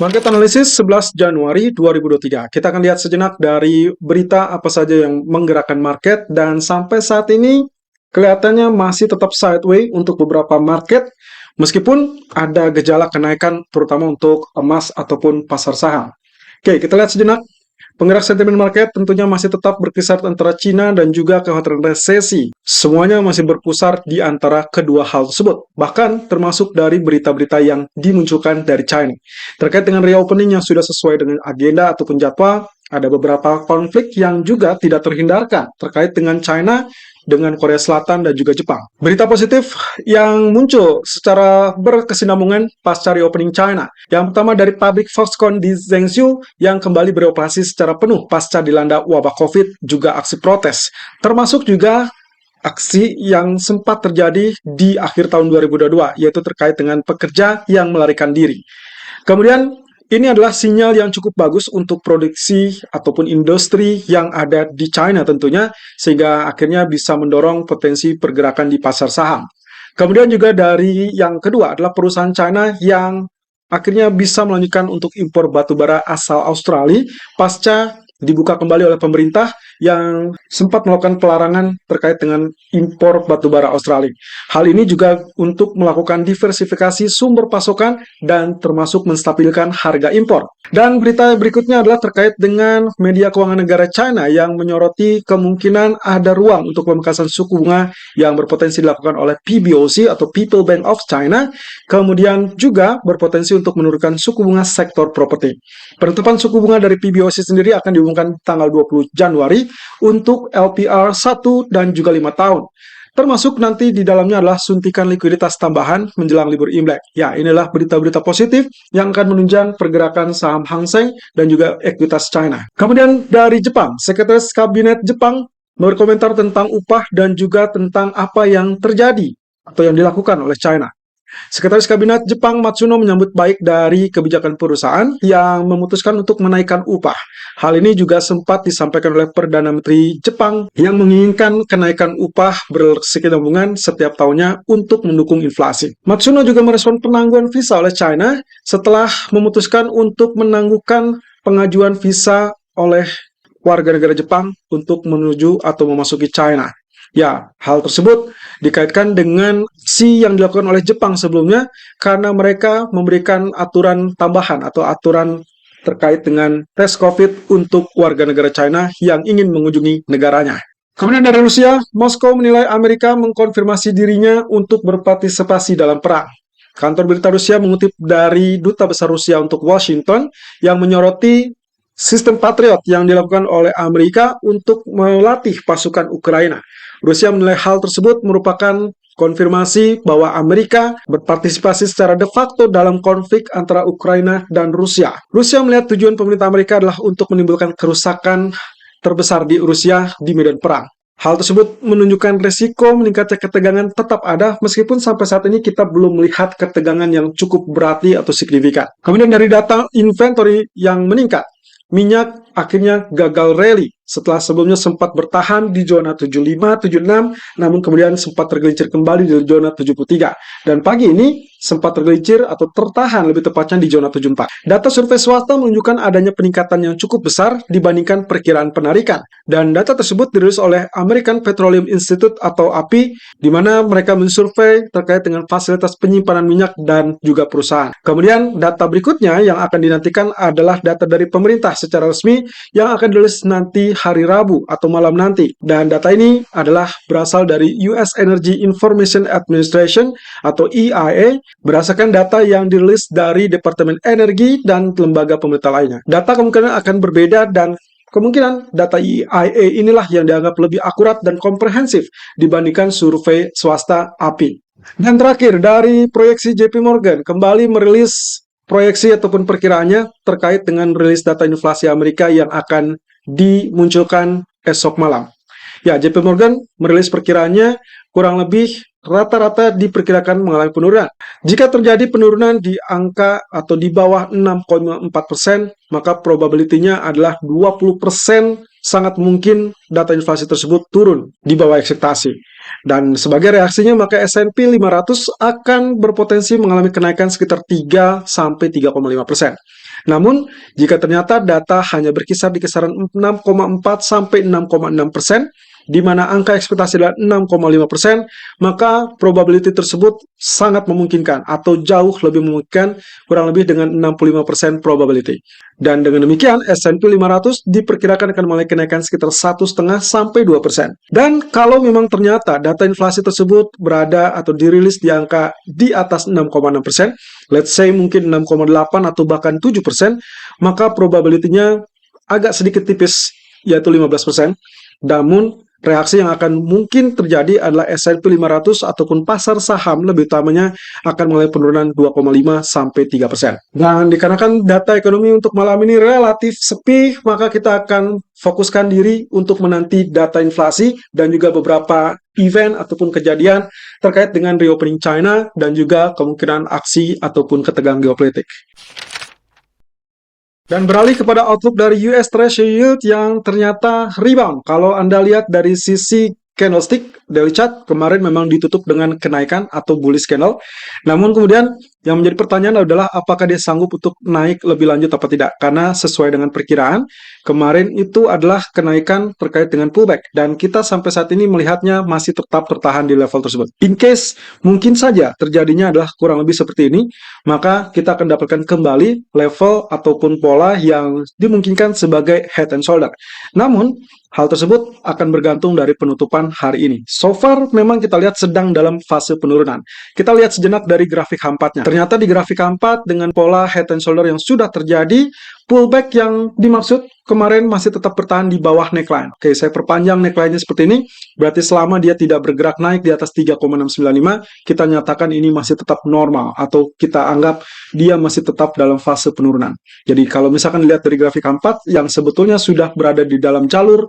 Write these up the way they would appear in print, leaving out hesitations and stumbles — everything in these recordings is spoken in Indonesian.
Market Analisis 11 Januari 2023. Kita akan lihat sejenak dari berita apa saja yang menggerakkan market, dan sampai saat ini kelihatannya masih tetap sideways untuk beberapa market meskipun ada gejala kenaikan terutama untuk emas ataupun pasar saham. Oke, kita lihat sejenak. Penggerak sentimen market tentunya masih tetap berkisar antara Cina dan juga kekhawatiran resesi. Semuanya masih berpusar di antara kedua hal tersebut. Bahkan termasuk dari berita-berita yang dimunculkan dari China. Terkait dengan reopening yang sudah sesuai dengan agenda ataupun jadwal, ada beberapa konflik yang juga tidak terhindarkan terkait dengan China, dengan Korea Selatan dan juga Jepang. Berita positif yang muncul secara berkesinambungan pasca reopening China. Yang pertama dari pabrik Foxconn di Zhengzhou yang kembali beroperasi secara penuh pasca dilanda wabah COVID, juga aksi protes. Termasuk juga aksi yang sempat terjadi di akhir tahun 2022, yaitu terkait dengan pekerja yang melarikan diri. Kemudian ini adalah sinyal yang cukup bagus untuk produksi ataupun industri yang ada di China tentunya, sehingga akhirnya bisa mendorong potensi pergerakan di pasar saham. Kemudian juga dari yang kedua adalah perusahaan China yang akhirnya bisa melanjutkan untuk impor batubara asal Australia pasca dibuka kembali oleh pemerintah yang sempat melakukan pelarangan terkait dengan impor batubara Australia. Hal ini juga untuk melakukan diversifikasi sumber pasokan dan termasuk menstabilkan harga impor. Dan berita berikutnya adalah terkait dengan media keuangan negara China yang menyoroti kemungkinan ada ruang untuk pemangkasan suku bunga yang berpotensi dilakukan oleh PBOC atau People Bank of China, kemudian juga berpotensi untuk menurunkan suku bunga sektor properti. Penetapan suku bunga dari PBOC sendiri akan diumumkan tanggal 20 Januari untuk LPR 1 dan juga 5 tahun. Termasuk nanti di dalamnya adalah suntikan likuiditas tambahan menjelang libur Imlek. Ya, inilah berita-berita positif yang akan menunjang pergerakan saham Hang Seng dan juga ekuitas China. Kemudian dari Jepang, Sekretaris Kabinet Jepang berkomentar tentang upah dan juga tentang apa yang terjadi atau yang dilakukan oleh China. Sekretaris Kabinet Jepang Matsuno menyambut baik dari kebijakan perusahaan yang memutuskan untuk menaikkan upah. Hal ini juga sempat disampaikan oleh Perdana Menteri Jepang yang menginginkan kenaikan upah berkesinambungan setiap tahunnya untuk mendukung inflasi. Matsuno juga merespon penangguhan visa oleh China setelah memutuskan untuk menangguhkan pengajuan visa oleh warga negara Jepang untuk menuju atau memasuki China. Ya, hal tersebut dikaitkan dengan aksi yang dilakukan oleh Jepang sebelumnya karena mereka memberikan aturan tambahan atau aturan terkait dengan tes COVID untuk warga negara China yang ingin mengunjungi negaranya. Kemudian dari Rusia, Moskow menilai Amerika mengkonfirmasi dirinya untuk berpartisipasi dalam perang. Kantor berita Rusia mengutip dari Duta Besar Rusia untuk Washington yang menyoroti sistem Patriot yang dilakukan oleh Amerika untuk melatih pasukan Ukraina. Rusia menilai hal tersebut merupakan konfirmasi bahwa Amerika berpartisipasi secara de facto dalam konflik antara Ukraina dan Rusia. Rusia melihat tujuan pemerintah Amerika adalah untuk menimbulkan kerusakan terbesar di Rusia di medan perang. Hal tersebut menunjukkan resiko meningkatnya ketegangan tetap ada meskipun sampai saat ini kita belum melihat ketegangan yang cukup berarti atau signifikan. Kemudian dari data inventory yang meningkat, minyak akhirnya gagal rally setelah sebelumnya sempat bertahan di zona 75-76, namun kemudian sempat tergelincir kembali di zona 73. Dan pagi ini sempat tergelincir atau tertahan lebih tepatnya di zona 74. Data survei swasta menunjukkan adanya peningkatan yang cukup besar dibandingkan perkiraan penarikan. Dan data tersebut dirilis oleh American Petroleum Institute atau API, di mana mereka mensurvei terkait dengan fasilitas penyimpanan minyak dan juga perusahaan. Kemudian data berikutnya yang akan dinantikan adalah data dari pemerintah secara resmi yang akan dirilis nanti hari Rabu atau malam nanti. Dan data ini adalah berasal dari US Energy Information Administration atau EIA, berdasarkan data yang dirilis dari Departemen Energi dan lembaga pemerintah lainnya. Data kemungkinan akan berbeda dan kemungkinan data EIA inilah yang dianggap lebih akurat dan komprehensif dibandingkan survei swasta API. Dan terakhir, dari proyeksi JP Morgan kembali merilis proyeksi ataupun perkiraannya terkait dengan rilis data inflasi Amerika yang akan dimunculkan esok malam. Ya, JP Morgan merilis perkiraannya kurang lebih rata-rata diperkirakan mengalami penurunan. Jika terjadi penurunan di angka atau di bawah 6,4%, maka probability-nya adalah 20% sangat mungkin data inflasi tersebut turun di bawah ekspektasi. Dan sebagai reaksinya, maka S&P 500 akan berpotensi mengalami kenaikan sekitar 3-3,5%. Namun, jika ternyata data hanya berkisar di kisaran 6,4 sampai 6,6%, di mana angka ekspektasi adalah 6,5%, maka probability tersebut sangat memungkinkan atau jauh lebih memungkinkan, kurang lebih dengan 65% probability. Dan dengan demikian, S&P 500 diperkirakan akan mulai kenaikan sekitar 1,5 sampai 2%. Dan kalau memang ternyata data inflasi tersebut berada atau dirilis di angka di atas 6,6%, let's say mungkin 6,8 atau bahkan 7%, maka probability-nya agak sedikit tipis, yaitu 15%. Namun, reaksi yang akan mungkin terjadi adalah S&P 500 ataupun pasar saham lebih utamanya akan mulai penurunan 2,5 sampai 3%. Dan dikarenakan data ekonomi untuk malam ini relatif sepi, maka kita akan fokuskan diri untuk menanti data inflasi dan juga beberapa event ataupun kejadian terkait dengan reopening China dan juga kemungkinan aksi ataupun ketegangan geopolitik. Dan beralih kepada outlook dari US Treasury Yield yang ternyata rebound. Kalau Anda lihat dari sisi candlestick, daily chart kemarin memang ditutup dengan kenaikan atau bullish candle. Namun kemudian yang menjadi pertanyaan adalah apakah dia sanggup untuk naik lebih lanjut apa tidak. Karena sesuai dengan perkiraan, kemarin itu adalah kenaikan terkait dengan pullback. Dan kita sampai saat ini melihatnya masih tetap tertahan di level tersebut. In case mungkin saja terjadinya adalah kurang lebih seperti ini, maka kita akan dapatkan kembali level ataupun pola yang dimungkinkan sebagai head and shoulder. Namun, hal tersebut akan bergantung dari penutupan hari ini. So far, memang kita lihat sedang dalam fase penurunan. Kita lihat sejenak dari grafik H4-nya. Ternyata di grafik H4 dengan pola head and shoulder yang sudah terjadi, pullback yang dimaksud kemarin masih tetap bertahan di bawah neckline. Oke, saya perpanjang neckline-nya seperti ini. Berarti selama dia tidak bergerak naik di atas 3,695, kita nyatakan ini masih tetap normal atau kita anggap dia masih tetap dalam fase penurunan. Jadi kalau misalkan dilihat dari grafik H4 yang sebetulnya sudah berada di dalam jalur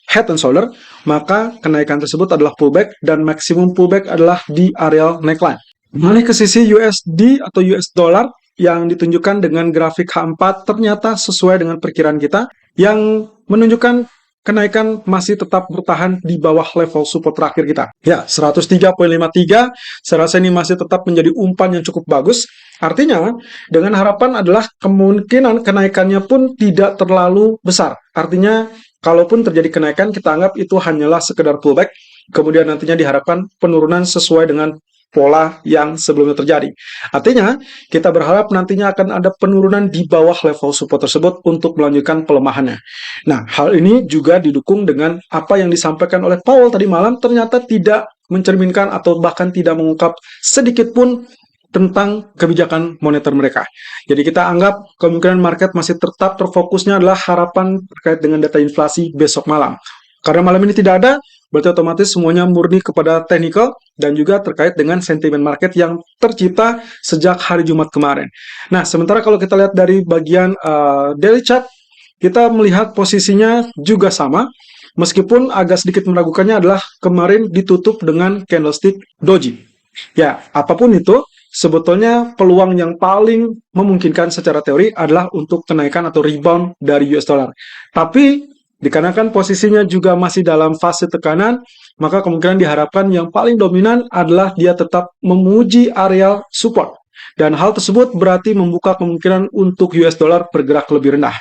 head and shoulder, maka kenaikan tersebut adalah pullback dan maksimum pullback adalah di area neckline. Beralih ke sisi USD atau US dollar yang ditunjukkan dengan grafik H4 ternyata sesuai dengan perkiraan kita yang menunjukkan kenaikan masih tetap bertahan di bawah level support terakhir kita. Ya, 103,53, saya rasa ini masih tetap menjadi umpan yang cukup bagus. Artinya, dengan harapan adalah kemungkinan kenaikannya pun tidak terlalu besar. Artinya, kalaupun terjadi kenaikan, kita anggap itu hanyalah sekedar pullback. Kemudian nantinya diharapkan penurunan sesuai dengan pola yang sebelumnya terjadi. Artinya, kita berharap nantinya akan ada penurunan di bawah level support tersebut untuk melanjutkan pelemahannya. Nah, hal ini juga didukung dengan apa yang disampaikan oleh Powell tadi malam ternyata tidak mencerminkan atau bahkan tidak mengungkap sedikit pun tentang kebijakan moneter mereka. Jadi kita anggap kemungkinan market masih tetap terfokusnya adalah harapan terkait dengan data inflasi besok malam. Karena malam ini tidak ada, berarti otomatis semuanya murni kepada technical dan juga terkait dengan sentimen market yang tercipta sejak hari Jumat kemarin. Nah, sementara kalau kita lihat dari bagian daily chart, kita melihat posisinya juga sama, meskipun agak sedikit meragukannya adalah kemarin ditutup dengan candlestick doji. Ya, apapun itu, sebetulnya peluang yang paling memungkinkan secara teori adalah untuk kenaikan atau rebound dari US dollar. Tapi dikarenakan posisinya juga masih dalam fase tekanan, maka kemungkinan diharapkan yang paling dominan adalah dia tetap memuji area support. Dan hal tersebut berarti membuka kemungkinan untuk US dollar bergerak lebih rendah.